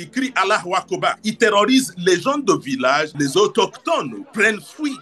Ils crient Allah Wakoba. Ils terrorisent les gens de village, les autochtones prennent fuite.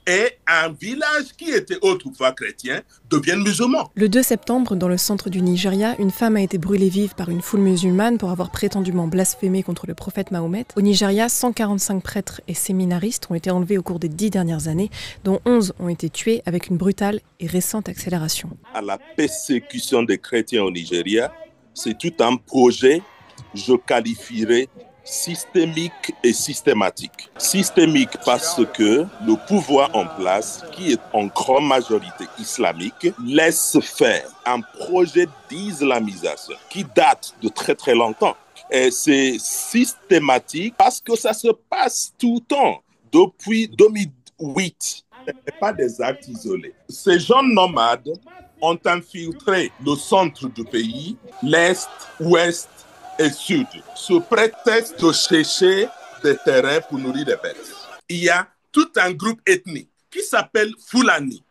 Et un village qui était autrefois chrétien devient musulman. Le 2 septembre, dans le centre du Nigeria, une femme a été brûlée vive par une foule musulmane pour avoir prétendument blasphémé contre le prophète Mahomet. Au Nigeria, 145 prêtres et séminaristes ont été enlevés au cours des 10 dernières années, dont 11 ont été tués avec une brutale et récente accélération. À la persécution des chrétiens au Nigeria, c'est tout un projet, je qualifierais systémique et systématique. Systémique parce que le pouvoir en place, qui est en grande majorité islamique, laisse faire un projet d'islamisation qui date de très très longtemps. Et c'est systématique parce que ça se passe tout le temps, depuis 2008. Ce n'est pas des actes isolés. Ces jeunes nomades ont infiltré le centre du pays, l'est, ouest, et sud, sous prétexte de chercher des terrains pour nourrir des bêtes. Il y a tout un groupe ethnique qui s'appelle Fulani.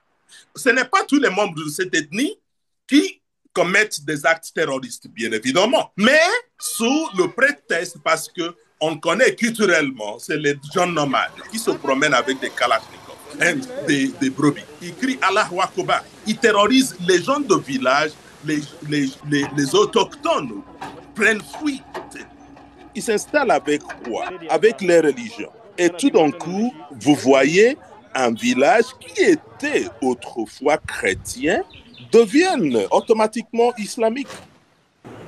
Ce n'est pas tous les membres de cette ethnie qui commettent des actes terroristes, bien évidemment, mais sous le prétexte, parce qu'on connaît culturellement, c'est les gens nomades qui se promènent avec des kalachnikovs, des brebis. Ils crient Allah Wakoba. Ils terrorisent les gens de village, les autochtones prennent fuite. Ils s'installent avec quoi? Avec les religions. Et tout d'un coup, vous voyez un village qui était autrefois chrétien devient automatiquement islamique.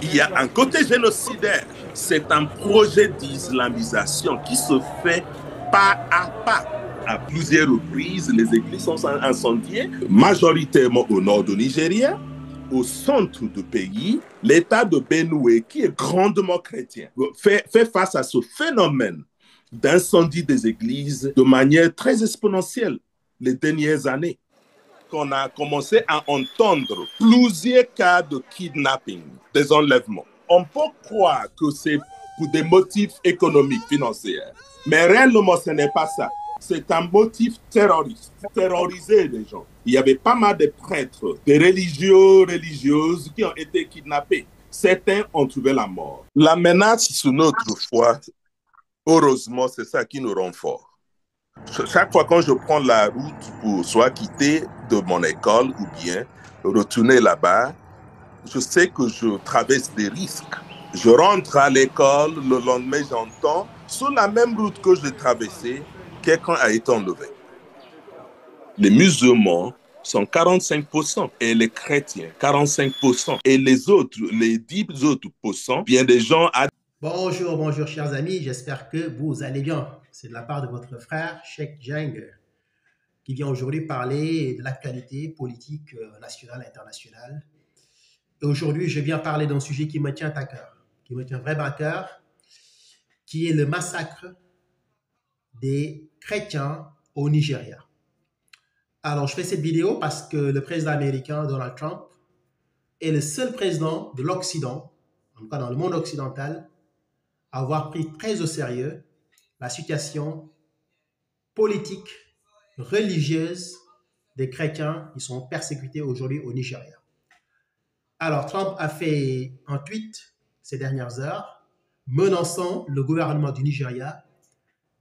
Il y a un côté génocidaire. C'est un projet d'islamisation qui se fait pas à pas. À plusieurs reprises, les églises sont incendiées, majoritairement au nord du Nigeria. Au centre du pays, l'État de Benue, qui est grandement chrétien, fait face à ce phénomène d'incendie des églises de manière très exponentielle les dernières années. On a commencé à entendre plusieurs cas de kidnapping, des enlèvements. On peut croire que c'est pour des motifs économiques, financiers, mais réellement ce n'est pas ça. C'est un motif terroriste, terroriser les gens. Il y avait pas mal de prêtres, de religieux, religieuses qui ont été kidnappés. Certains ont trouvé la mort. La menace sur notre foi, heureusement, c'est ça qui nous rend forts. Chaque fois quand je prends la route pour soit quitter de mon école ou bien retourner là-bas, je sais que je traverse des risques. Je rentre à l'école, le lendemain j'entends, sur la même route que je traversais, quelqu'un a été enlevé. Les musulmans sont 45% et les chrétiens 45%. Et les autres, les 10 autres pourcents, bien des gens à... Bonjour chers amis, j'espère que vous allez bien. C'est de la part de votre frère Cheikh Jeng qui vient aujourd'hui parler de l'actualité politique nationale et internationale. Et aujourd'hui, je viens parler d'un sujet qui me tient à cœur, qui me tient vraiment à cœur, qui est le massacre des chrétiens au Nigeria. Alors, je fais cette vidéo parce que le président américain Donald Trump est le seul président de l'Occident, en tout cas dans le monde occidental, à avoir pris très au sérieux la situation politique, religieuse des chrétiens qui sont persécutés aujourd'hui au Nigeria. Alors, Trump a fait un tweet ces dernières heures menaçant le gouvernement du Nigeria,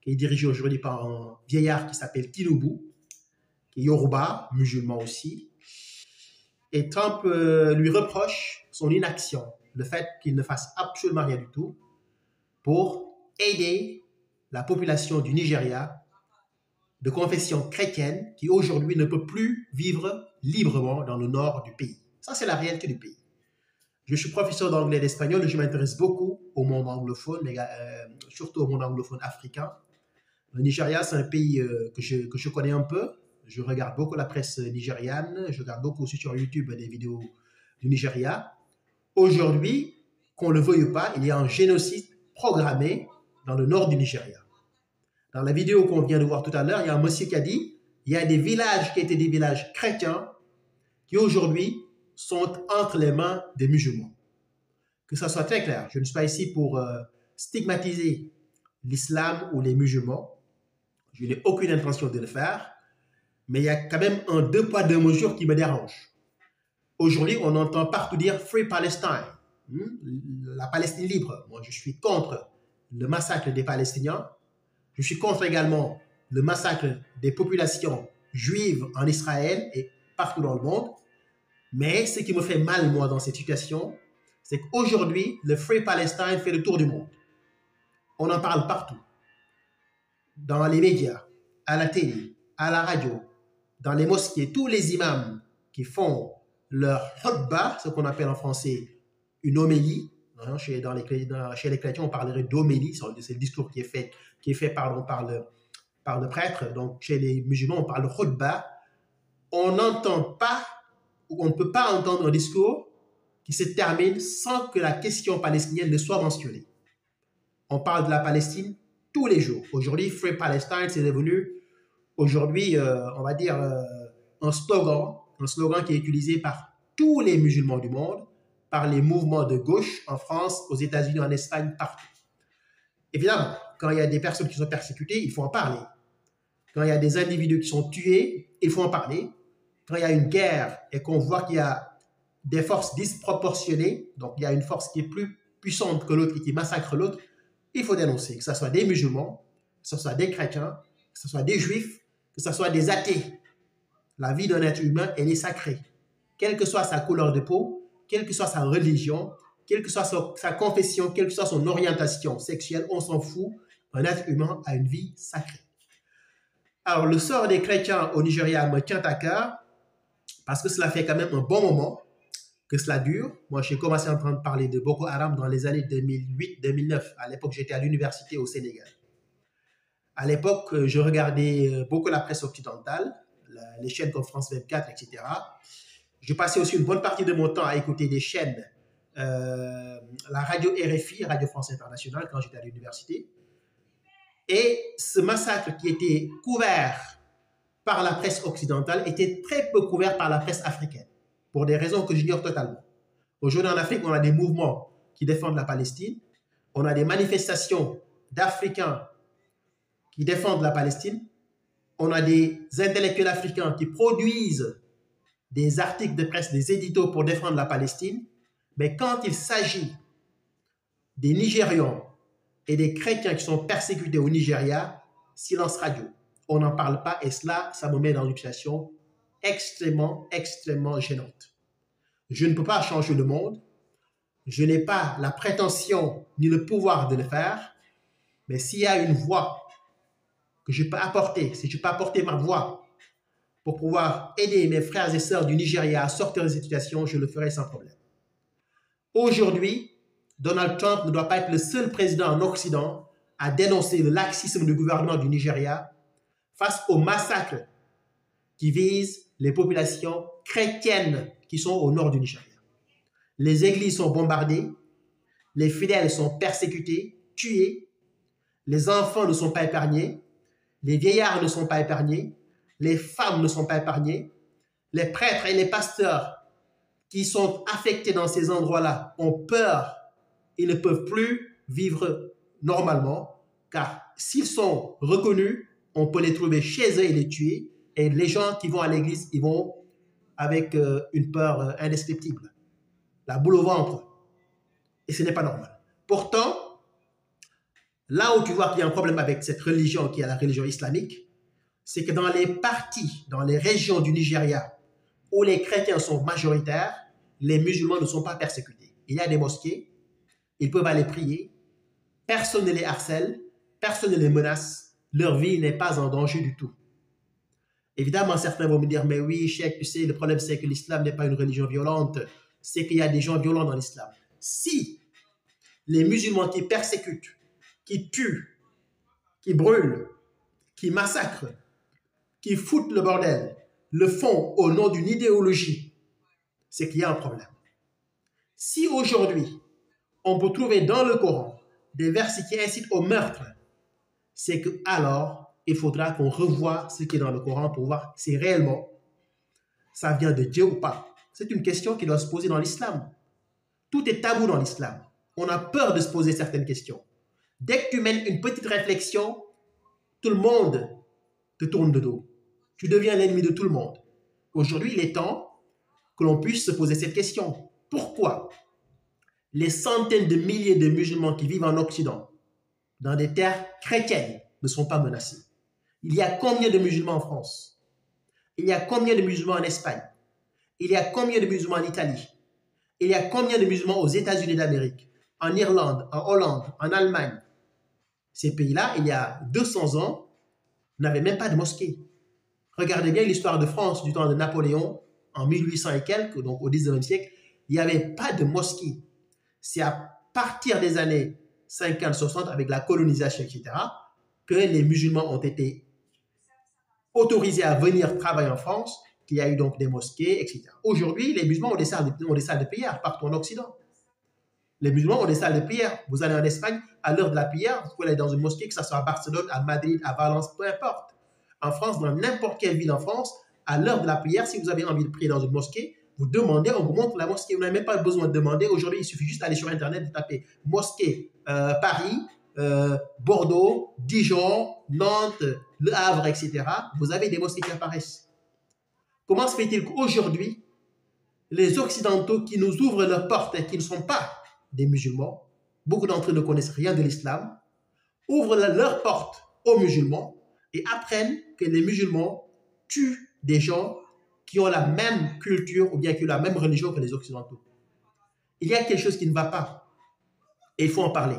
qui est dirigé aujourd'hui par un vieillard qui s'appelle Tinubu, qui est Yoruba, musulman aussi. Et Trump lui reproche son inaction, le fait qu'il ne fasse absolument rien du tout pour aider la population du Nigeria de confession chrétienne qui aujourd'hui ne peut plus vivre librement dans le nord du pays. Ça, c'est la réalité du pays. Je suis professeur d'anglais et d'espagnol et je m'intéresse beaucoup au monde anglophone, mais surtout au monde anglophone africain. Le Nigeria, c'est un pays que je connais un peu. Je regarde beaucoup la presse nigériane. Je regarde beaucoup aussi sur YouTube des vidéos du Nigeria. Aujourd'hui, qu'on le veuille ou pas, il y a un génocide programmé dans le nord du Nigeria. Dans la vidéo qu'on vient de voir tout à l'heure, il y a un monsieur qui a dit il y a des villages qui étaient des villages chrétiens qui aujourd'hui sont entre les mains des musulmans. Que ça soit très clair, je ne suis pas ici pour stigmatiser l'islam ou les musulmans. Je n'ai aucune intention de le faire, mais il y a quand même un deux poids deux mesures qui me dérange. Aujourd'hui, on entend partout dire Free Palestine. la Palestine libre. Moi, je suis contre le massacre des Palestiniens. Je suis contre également le massacre des populations juives en Israël et partout dans le monde. Mais ce qui me fait mal, moi, dans cette situation, c'est qu'aujourd'hui, le Free Palestine fait le tour du monde. On en parle partout. Dans les médias, à la télé, à la radio, dans les mosquées, tous les imams qui font leur khutbah, ce qu'on appelle en français une homélie. Chez les chrétiens, on parlerait d'homélie, c'est le discours qui est fait par le prêtre. Donc, chez les musulmans, on parle de khutbah. On n'entend pas, ou on ne peut pas entendre un discours qui se termine sans que la question palestinienne ne soit mentionnée. On parle de la Palestine tous les jours. Aujourd'hui, Free Palestine, c'est devenu, aujourd'hui, on va dire, un slogan qui est utilisé par tous les musulmans du monde, par les mouvements de gauche en France, aux États-Unis, en Espagne, partout. Évidemment, quand il y a des personnes qui sont persécutées, il faut en parler. Quand il y a des individus qui sont tués, il faut en parler. Quand il y a une guerre et qu'on voit qu'il y a des forces disproportionnées, donc il y a une force qui est plus puissante que l'autre et qui massacre l'autre, il faut dénoncer, que ce soit des musulmans, que ce soit des chrétiens, que ce soit des juifs, que ce soit des athées. La vie d'un être humain, elle est sacrée. Quelle que soit sa couleur de peau, quelle que soit sa religion, quelle que soit sa confession, quelle que soit son orientation sexuelle, on s'en fout. Un être humain a une vie sacrée. Alors, le sort des chrétiens au Nigeria me tient à cœur parce que cela fait quand même un bon moment que cela dure. Moi, j'ai commencé à entendre parler de Boko Haram dans les années 2008-2009. À l'époque, j'étais à l'université au Sénégal. À l'époque, je regardais beaucoup la presse occidentale, les chaînes comme France 24, etc. Je passais aussi une bonne partie de mon temps à écouter des chaînes, la radio RFI, Radio France Internationale, quand j'étais à l'université. Et ce massacre qui était couvert par la presse occidentale était très peu couvert par la presse africaine, pour des raisons que j'ignore totalement. Aujourd'hui, en Afrique, on a des mouvements qui défendent la Palestine. On a des manifestations d'Africains qui défendent la Palestine. On a des intellectuels africains qui produisent des articles de presse, des éditos pour défendre la Palestine. Mais quand il s'agit des Nigérians et des chrétiens qui sont persécutés au Nigeria, silence radio. On n'en parle pas et cela, ça me met dans une situation extrêmement, extrêmement gênante. Je ne peux pas changer le monde. Je n'ai pas la prétention ni le pouvoir de le faire. Mais s'il y a une voix que je peux apporter, si je peux apporter ma voix pour pouvoir aider mes frères et sœurs du Nigeria à sortir de cette situation, je le ferai sans problème. Aujourd'hui, Donald Trump ne doit pas être le seul président en Occident à dénoncer le laxisme du gouvernement du Nigeria face au massacre qui vise les populations chrétiennes qui sont au nord du Nigeria. Les églises sont bombardées, les fidèles sont persécutés, tués, les enfants ne sont pas épargnés, les vieillards ne sont pas épargnés, les femmes ne sont pas épargnées, les prêtres et les pasteurs qui sont affectés dans ces endroits-là ont peur, ils ne peuvent plus vivre normalement, car s'ils sont reconnus, on peut les trouver chez eux et les tuer, et les gens qui vont à l'église, ils vont avec une peur indescriptible, la boule au ventre, et ce n'est pas normal. Pourtant, là où tu vois qu'il y a un problème avec cette religion qui est la religion islamique, c'est que dans les parties, dans les régions du Nigeria où les chrétiens sont majoritaires, les musulmans ne sont pas persécutés. Il y a des mosquées, ils peuvent aller prier, personne ne les harcèle, personne ne les menace, leur vie n'est pas en danger du tout. Évidemment, certains vont me dire, mais oui, Cheikh, tu sais, le problème c'est que l'islam n'est pas une religion violente, c'est qu'il y a des gens violents dans l'islam. Si les musulmans qui persécutent, qui tuent, qui brûlent, qui massacrent, qui foutent le bordel, le font au nom d'une idéologie, c'est qu'il y a un problème. Si aujourd'hui, on peut trouver dans le Coran des versets qui incitent au meurtre, c'est que alors, il faudra qu'on revoie ce qui est dans le Coran pour voir si réellement ça vient de Dieu ou pas. C'est une question qui doit se poser dans l'islam. Tout est tabou dans l'islam. On a peur de se poser certaines questions. Dès que tu mènes une petite réflexion, tout le monde te tourne de dos. Tu deviens l'ennemi de tout le monde. Aujourd'hui, il est temps que l'on puisse se poser cette question. Pourquoi les centaines de milliers de musulmans qui vivent en Occident, dans des terres chrétiennes, ne sont pas menacés. Il y a combien de musulmans en France? Il y a combien de musulmans en Espagne? Il y a combien de musulmans en Italie? Il y a combien de musulmans aux États-Unis d'Amérique, en Irlande, en Hollande, en Allemagne? Ces pays-là, il y a 200 ans, n'avaient même pas de mosquée. Regardez bien l'histoire de France du temps de Napoléon, en 1800 et quelques, donc au 19e siècle, il n'y avait pas de mosquée. C'est à partir des années 50-60, avec la colonisation, etc., que les musulmans ont été autorisés à venir travailler en France, qu'il y a eu donc des mosquées, etc. Aujourd'hui, les musulmans ont des salles de prière partout en Occident. Les musulmans ont des salles de prière. Vous allez en Espagne, à l'heure de la prière, vous pouvez aller dans une mosquée, que ce soit à Barcelone, à Madrid, à Valence, peu importe. En France, dans n'importe quelle ville en France, à l'heure de la prière, si vous avez envie de prier dans une mosquée, vous demandez, on vous montre la mosquée. Vous n'avez même pas besoin de demander. Aujourd'hui, il suffit juste d'aller sur Internet, de taper mosquée Paris, Bordeaux, Dijon, Nantes, Le Havre, etc. Vous avez des mosquées qui apparaissent. Comment se fait-il qu'aujourd'hui, les Occidentaux qui nous ouvrent leurs portes et qui ne sont pas des musulmans, beaucoup d'entre eux ne connaissent rien de l'islam, ouvrent leurs portes aux musulmans et apprennent que les musulmans tuent des gens qui ont la même culture ou bien qui ont la même religion que les Occidentaux? Il y a quelque chose qui ne va pas et il faut en parler.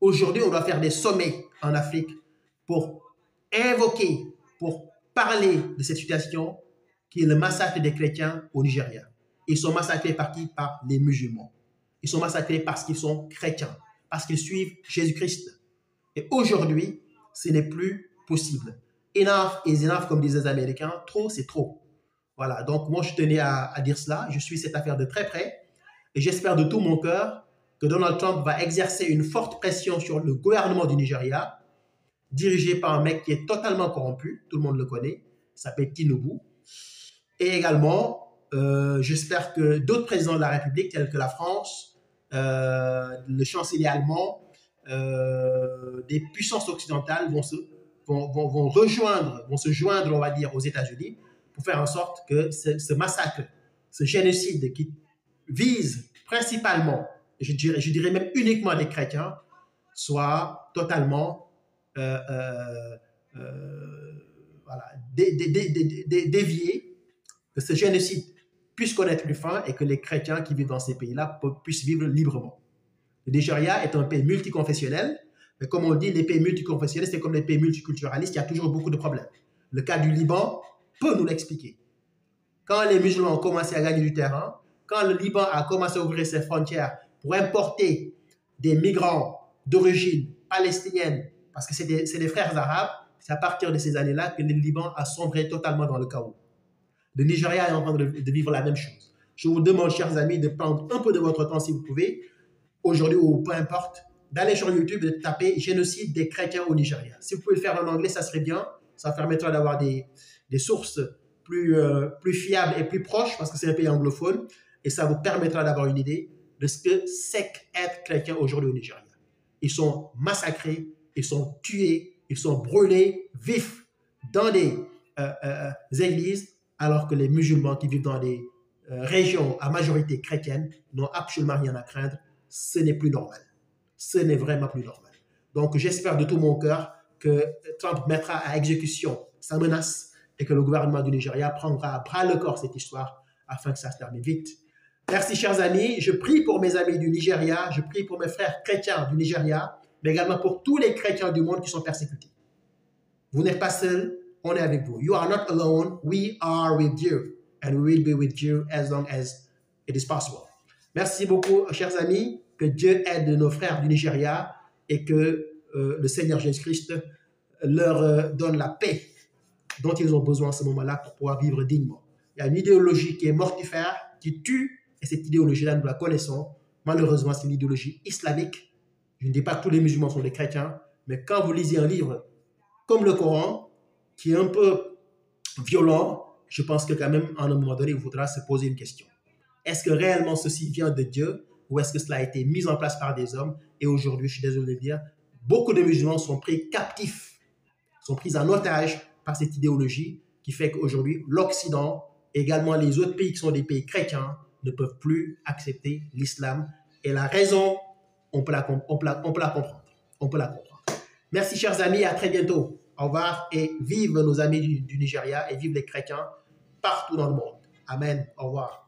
Aujourd'hui, on doit faire des sommets en Afrique pour invoquer, pour parler de cette situation qui est le massacre des chrétiens au Nigeria. Ils sont massacrés par qui? Par les musulmans. Ils sont massacrés parce qu'ils sont chrétiens, parce qu'ils suivent Jésus-Christ. Et aujourd'hui, ce n'est plus possible. Enough is enough, comme disent les Américains. Trop, c'est trop. Voilà, donc moi, je tenais à dire cela. Je suis cette affaire de très près. Et j'espère de tout mon cœur que Donald Trump va exercer une forte pression sur le gouvernement du Nigeria, dirigé par un mec qui est totalement corrompu. Tout le monde le connaît. Il s'appelle Tinubu. Et également, j'espère que d'autres présidents de la République, tels que la France, le chancelier allemand, des puissances occidentales vont se joindre, on va dire, aux États-Unis pour faire en sorte que ce massacre, ce génocide qui vise principalement, je dirais même uniquement des chrétiens, soit totalement dévié, que ce génocide puisse connaître une fin et que les chrétiens qui vivent dans ces pays-là puissent vivre librement. Le Nigeria est un pays multiconfessionnel, mais comme on dit, les pays multiconfessionnels, c'est comme les pays multiculturalistes, il y a toujours beaucoup de problèmes. Le cas du Liban peut nous l'expliquer. Quand les musulmans ont commencé à gagner du terrain, quand le Liban a commencé à ouvrir ses frontières pour importer des migrants d'origine palestinienne, parce que c'est des frères arabes, c'est à partir de ces années-là que le Liban a sombré totalement dans le chaos. Le Nigeria est en train de vivre la même chose. Je vous demande, chers amis, de prendre un peu de votre temps, si vous pouvez, aujourd'hui ou peu importe, d'aller sur YouTube et de taper « Génocide des chrétiens au Nigeria ». Si vous pouvez le faire en anglais, ça serait bien. Ça permettra d'avoir des sources plus fiables et plus proches, parce que c'est un pays anglophone, et ça vous permettra d'avoir une idée de ce que c'est qu'être chrétien aujourd'hui au Nigeria. Ils sont massacrés, ils sont tués, ils sont brûlés vifs dans des églises, alors que les musulmans qui vivent dans des régions à majorité chrétienne n'ont absolument rien à craindre. Ce n'est plus normal. Ce n'est vraiment plus normal. Donc, j'espère de tout mon cœur que Trump mettra à exécution sa menace et que le gouvernement du Nigeria prendra à bras le corps cette histoire afin que ça se termine vite. Merci, chers amis. Je prie pour mes amis du Nigeria, je prie pour mes frères chrétiens du Nigeria, mais également pour tous les chrétiens du monde qui sont persécutés. Vous n'êtes pas seuls, on est avec vous. You are not alone, we are with you. And we will be with you as long as it is possible. Merci beaucoup, chers amis. Que Dieu aide nos frères du Nigeria et que le Seigneur Jésus-Christ leur donne la paix dont ils ont besoin à ce moment-là pour pouvoir vivre dignement. Il y a une idéologie qui est mortifère, qui tue, et cette idéologie-là, nous la connaissons. Malheureusement, c'est l'idéologie islamique. Je ne dis pas que tous les musulmans sont des chrétiens, mais quand vous lisez un livre comme le Coran, qui est un peu violent, je pense que quand même, à un moment donné, il faudra se poser une question. Est-ce que réellement ceci vient de Dieu ou est-ce que cela a été mis en place par des hommes? Et aujourd'hui, je suis désolé de dire, beaucoup de musulmans sont pris captifs, sont pris en otage par cette idéologie qui fait qu'aujourd'hui, l'Occident, également les autres pays qui sont des pays chrétiens, ne peuvent plus accepter l'islam Et la raison, on peut la comprendre. On peut la comprendre. Merci, chers amis. À très bientôt. Au revoir et vive nos amis du Nigeria et vive les chrétiens partout dans le monde. Amen. Au revoir.